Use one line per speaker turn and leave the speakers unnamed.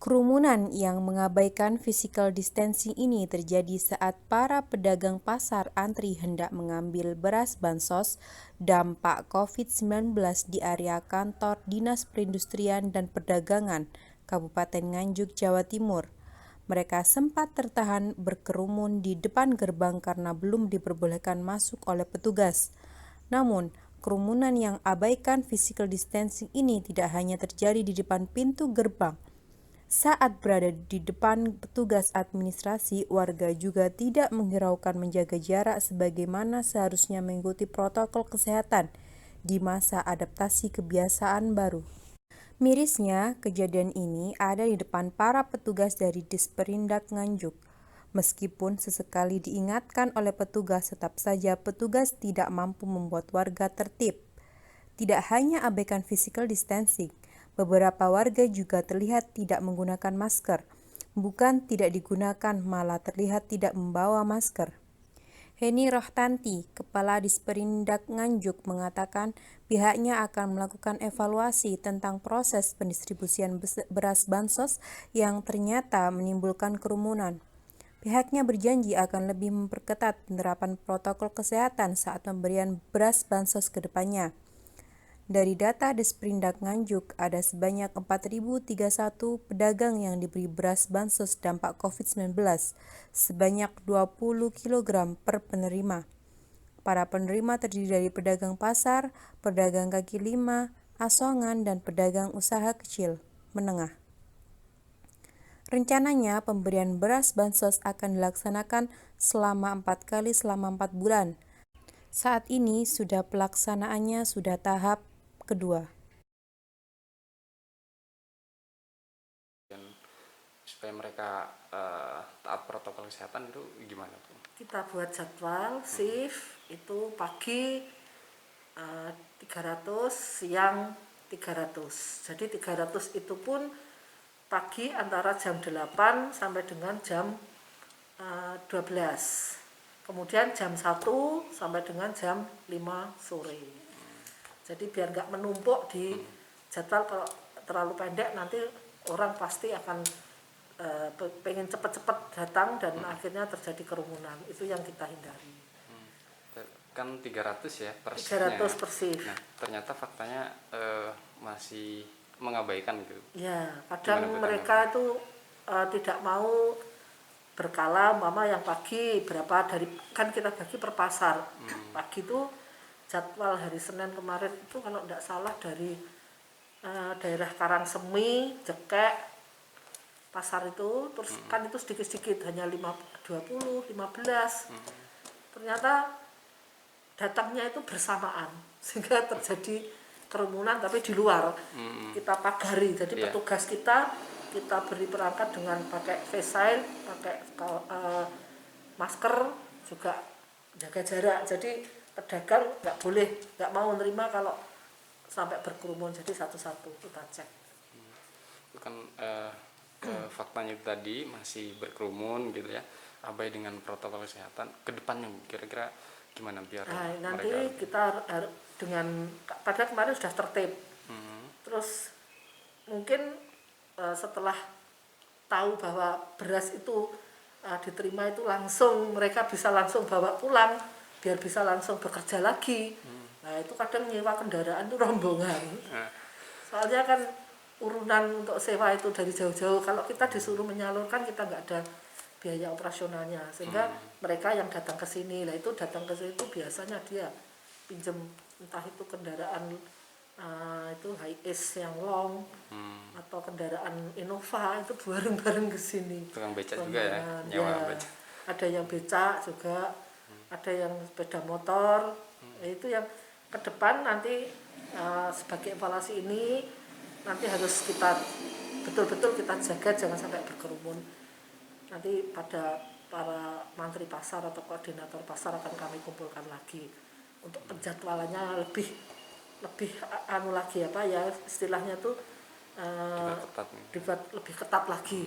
Kerumunan yang mengabaikan physical distancing ini terjadi saat para pedagang pasar antri hendak mengambil beras bansos dampak COVID-19 di area kantor Dinas Perindustrian dan Perdagangan Kabupaten Nganjuk, Jawa Timur. Mereka sempat tertahan berkerumun di depan gerbang karena belum diperbolehkan masuk oleh petugas. Namun, kerumunan yang abaikan physical distancing ini tidak hanya terjadi di depan pintu gerbang. Saat berada di depan petugas administrasi, warga juga tidak menghiraukan menjaga jarak sebagaimana seharusnya mengikuti protokol kesehatan di masa adaptasi kebiasaan baru. Mirisnya, kejadian ini ada di depan para petugas dari Disperindak Nganjuk. Meskipun sesekali diingatkan oleh petugas, tetap saja petugas tidak mampu membuat warga tertib. Tidak hanya abaikan physical distancing, beberapa warga juga terlihat tidak menggunakan masker. Bukan tidak digunakan, malah terlihat tidak membawa masker. Heni Rohtanti, Kepala Disperindak Nganjuk, mengatakan pihaknya akan melakukan evaluasi tentang proses pendistribusian beras bansos yang ternyata menimbulkan kerumunan. Pihaknya berjanji akan lebih memperketat penerapan protokol kesehatan saat pemberian beras bansos ke depannya. Dari data Disperindak Nganjuk, ada sebanyak 4.031 pedagang yang diberi beras bansos dampak COVID-19, sebanyak 20 kg per penerima. Para penerima terdiri dari pedagang pasar, pedagang kaki lima, asongan, dan pedagang usaha kecil menengah. Rencananya, pemberian beras bansos akan dilaksanakan selama 4 kali selama 4 bulan. Saat ini pelaksanaannya sudah tahap kedua.
Supaya mereka taat protokol kesehatan itu gimana tuh?
Kita buat jadwal shift itu pagi 300, siang 300. Jadi 300 itu pun pagi antara jam 8 sampai dengan jam 12. Kemudian jam 1 sampai dengan jam 5 sore. Jadi biar nggak menumpuk di jadwal. Kalau terlalu pendek nanti orang pasti akan pengen cepat-cepat datang dan akhirnya terjadi kerumunan. Itu yang kita hindari.
Kan 300 ya per
300 per shift.
Nah, ternyata faktanya masih mengabaikan gitu.
Ya, kadang mereka itu tidak mau berkala. Mama yang pagi berapa dari, kan kita bagi per pasar. Pagi itu jadwal hari Senin kemarin itu kalau tidak salah dari daerah Karangsemi, Jekek, pasar itu, terus kan itu sedikit-sedikit, hanya 20, 15. Ternyata datangnya itu bersamaan, sehingga terjadi kerumunan tapi di luar. Kita pagari, jadi petugas kita beri perangkat dengan pakai face shield, pakai masker, juga jaga jarak. Jadi pedagang nggak mau menerima kalau sampai berkerumun, jadi satu-satu kita cek.
Itu kan faktanya itu tadi masih berkerumun gitu ya, abai dengan protokol kesehatan. Kedepannya kira-kira gimana biar
nanti
mereka...
kita dengan, pada kemarin sudah tertib. Terus mungkin setelah tahu bahwa beras itu diterima itu langsung, mereka bisa langsung bawa pulang biar bisa langsung bekerja lagi. Nah itu kadang nyewa kendaraan itu rombongan. Soalnya kan urunan untuk sewa itu dari jauh-jauh. Kalau kita disuruh menyalurkan, kita nggak ada biaya operasionalnya, sehingga mereka yang datang ke sini, lah itu datang ke sini itu biasanya dia pinjem entah itu kendaraan itu Hiace yang long atau kendaraan Innova, itu bareng-bareng ke sini.
Tukang becak juga ya, nyewa becak.
Ada yang becak juga, ada yang sepeda motor. Itu yang ke depan nanti sebagai evaluasi ini nanti harus kita betul-betul kita jaga jangan sampai berkerumun. Nanti pada para mantri pasar atau koordinator pasar akan kami kumpulkan lagi untuk penjadwalannya lebih anu lagi, apa ya istilahnya tuh dibuat lebih ketat lagi.